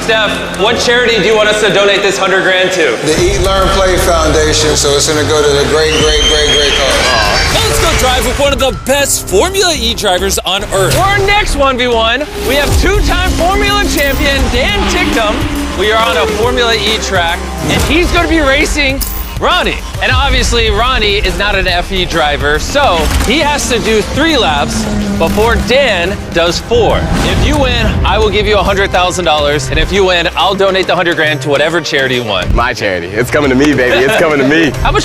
Steph, what charity do you want us to donate this 100 grand to? The Eat, Learn, Play Foundation, so it's gonna go to the great cause. Let's go drive with one of the best Formula E drivers on earth. For our next 1v1, we have two-time Formula champion Dan Ticktum. We are on a Formula E track, and he's going to be racing Ronnie. And obviously, Ronnie is not an FE driver, so he has to do 3 laps before Dan does 4. If you win, I will give you $100,000, and if you win, I'll donate the 100 grand to whatever charity you want. My charity. It's coming to me, baby. It's coming to me. How much